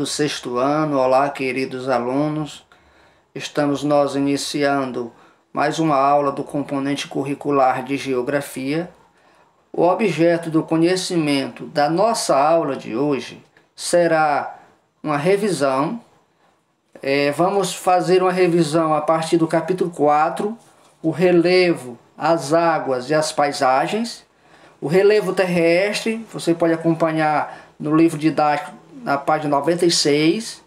Do sexto ano. Olá, queridos alunos. Estamos nós iniciando mais uma aula do componente curricular de Geografia. O objeto do conhecimento da nossa aula de hoje será uma revisão. Vamos fazer uma revisão a partir do capítulo 4, o relevo, as águas e as paisagens. O relevo terrestre, você pode acompanhar no livro didático na página 96.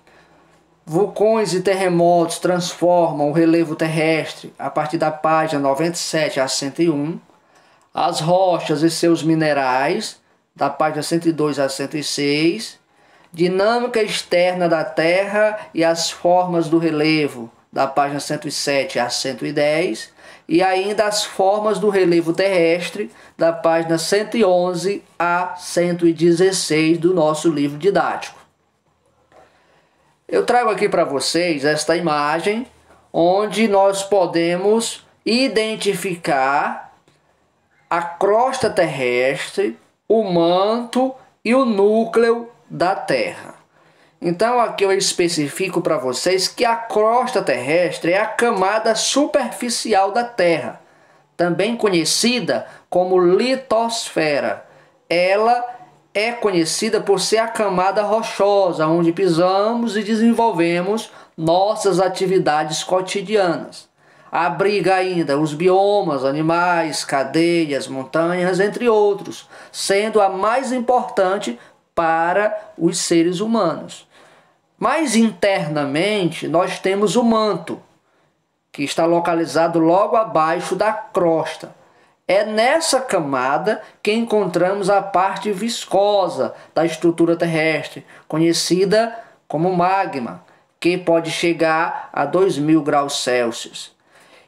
Vulcões e terremotos transformam o relevo terrestre a partir da página 97 a 101. As rochas e seus minerais, da página 102 a 106. Dinâmica externa da Terra e as formas do relevo, da página 107 a 110. E ainda as formas do relevo terrestre, da página 111 a 116 do nosso livro didático. Eu trago aqui para vocês esta imagem, onde nós podemos identificar a crosta terrestre, o manto e o núcleo da Terra. Então aqui eu especifico para vocês que a crosta terrestre é a camada superficial da Terra, também conhecida como litosfera. Ela é conhecida por ser a camada rochosa onde pisamos e desenvolvemos nossas atividades cotidianas. Abriga ainda os biomas, animais, cadeias, montanhas, entre outros, sendo a mais importante para os seres humanos. Mais internamente, nós temos o manto, que está localizado logo abaixo da crosta. É nessa camada que encontramos a parte viscosa da estrutura terrestre, conhecida como magma, que pode chegar a 2000 graus Celsius.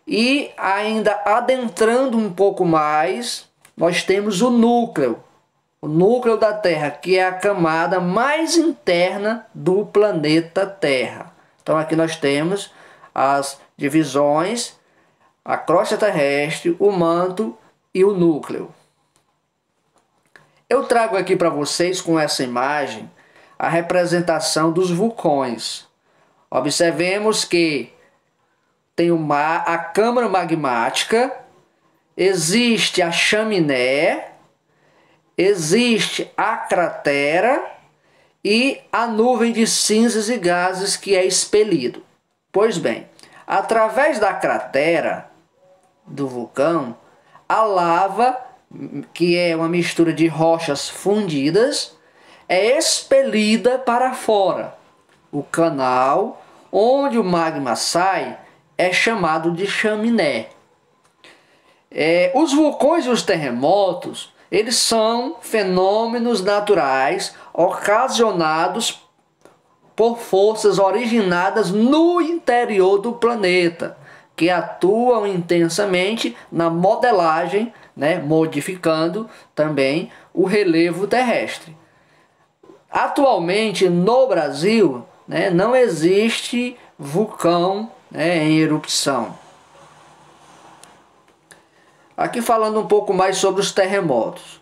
E ainda adentrando um pouco mais, nós temos o núcleo da Terra, que é a camada mais interna do planeta Terra. Então aqui nós temos as divisões, a crosta terrestre, o manto e o núcleo. Eu trago aqui para vocês com essa imagem a representação dos vulcões. Observemos que tem a câmara magmática, existe a chaminé, existe a cratera e a nuvem de cinzas e gases que é expelido. Pois bem, através da cratera do vulcão, a lava, que é uma mistura de rochas fundidas, é expelida para fora. O canal onde o magma sai é chamado de chaminé. Os vulcões e os terremotos, eles são fenômenos naturais ocasionados por forças originadas no interior do planeta, que atuam intensamente na modelagem, modificando também o relevo terrestre. Atualmente, no Brasil, não existe vulcão em erupção. Aqui falando um pouco mais sobre os terremotos.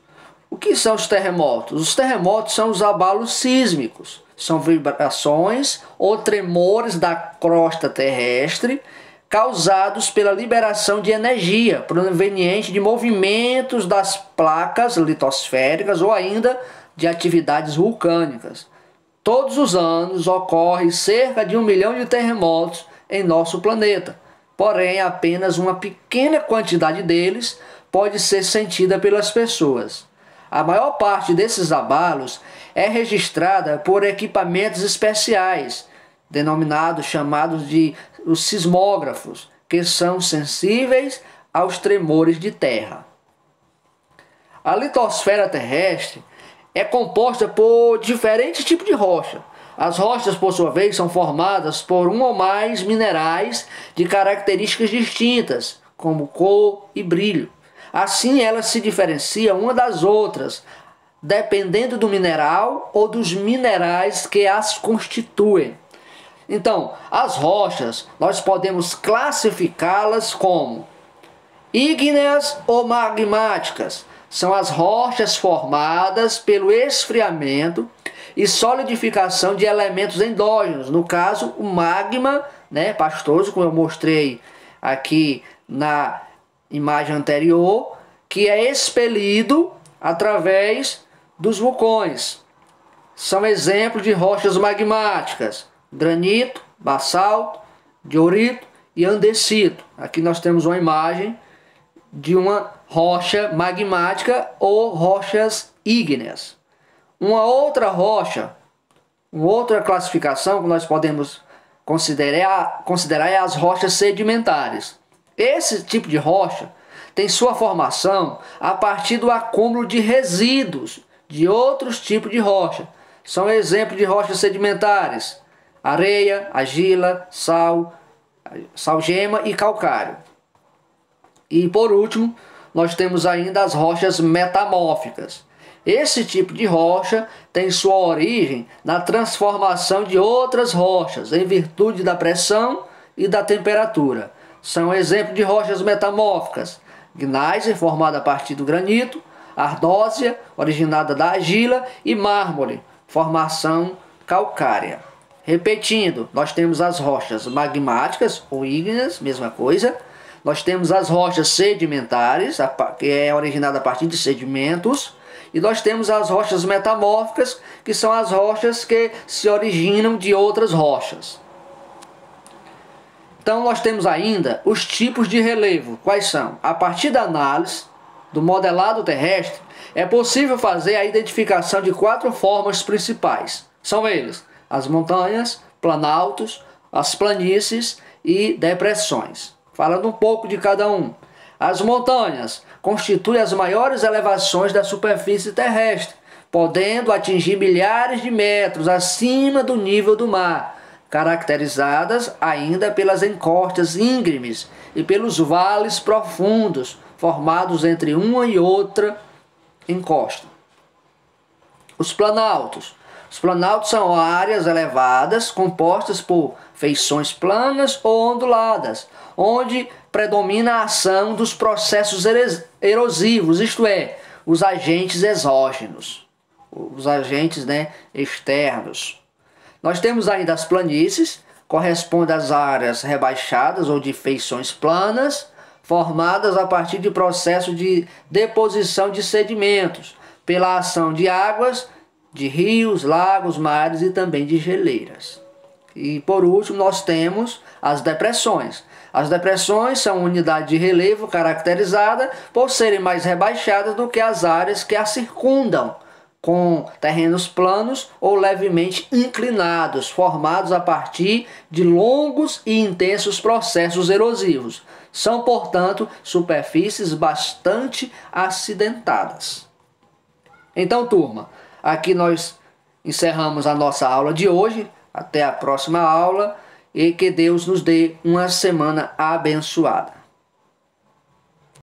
O que são os terremotos? Os terremotos são os abalos sísmicos. São vibrações ou tremores da crosta terrestre causados pela liberação de energia proveniente de movimentos das placas litosféricas ou ainda de atividades vulcânicas. Todos os anos ocorre cerca de 1 milhão de terremotos em nosso planeta. Porém, apenas uma pequena quantidade deles pode ser sentida pelas pessoas. A maior parte desses abalos é registrada por equipamentos especiais, chamados de os sismógrafos, que são sensíveis aos tremores de terra. A litosfera terrestre é composta por diferentes tipos de rocha. As rochas, por sua vez, são formadas por um ou mais minerais de características distintas, como cor e brilho. Assim, elas se diferenciam uma das outras, dependendo do mineral ou dos minerais que as constituem. Então, as rochas, nós podemos classificá-las como ígneas ou magmáticas. São as rochas formadas pelo esfriamento e solidificação de elementos endógenos, no caso o magma, né, pastoso, como eu mostrei aqui na imagem anterior, que é expelido através dos vulcões. São exemplos de rochas magmáticas: granito, basalto, diorito e andesito. Aqui nós temos uma imagem de uma rocha magmática ou rochas ígneas. Uma outra rocha, uma outra classificação que nós podemos considerar é as rochas sedimentares. Esse tipo de rocha tem sua formação a partir do acúmulo de resíduos de outros tipos de rocha. São exemplos de rochas sedimentares: areia, argila, sal, salgema e calcário. E por último, nós temos ainda as rochas metamórficas. Esse tipo de rocha tem sua origem na transformação de outras rochas em virtude da pressão e da temperatura. São exemplos de rochas metamórficas: gneiss, formada a partir do granito; ardósia, originada da argila; e mármore, formação calcária. Repetindo, nós temos as rochas magmáticas ou ígneas, mesma coisa. Nós temos as rochas sedimentares, que é originada a partir de sedimentos. E nós temos as rochas metamórficas, que são as rochas que se originam de outras rochas. Então nós temos ainda os tipos de relevo. Quais são? A partir da análise do modelado terrestre, é possível fazer a identificação de 4 formas principais. São eles: as montanhas, planaltos, as planícies e depressões. Falando um pouco de cada um. As montanhas constituem as maiores elevações da superfície terrestre, podendo atingir milhares de metros acima do nível do mar, caracterizadas ainda pelas encostas íngremes e pelos vales profundos formados entre uma e outra encosta. Os planaltos. Os planaltos são áreas elevadas compostas por feições planas ou onduladas, onde predomina a ação dos processos erosivos, isto é, os agentes exógenos, os agentes, externos. Nós temos ainda as planícies, correspondem às áreas rebaixadas ou de feições planas, formadas a partir de processo de deposição de sedimentos, pela ação de águas, de rios, lagos, mares e também de geleiras. E por último nós temos as depressões. As depressões são unidades de relevo caracterizada por serem mais rebaixadas do que as áreas que as circundam, com terrenos planos ou levemente inclinados, formados a partir de longos e intensos processos erosivos. São, portanto, superfícies bastante acidentadas. Então, turma, aqui nós encerramos a nossa aula de hoje. Até a próxima aula e que Deus nos dê uma semana abençoada.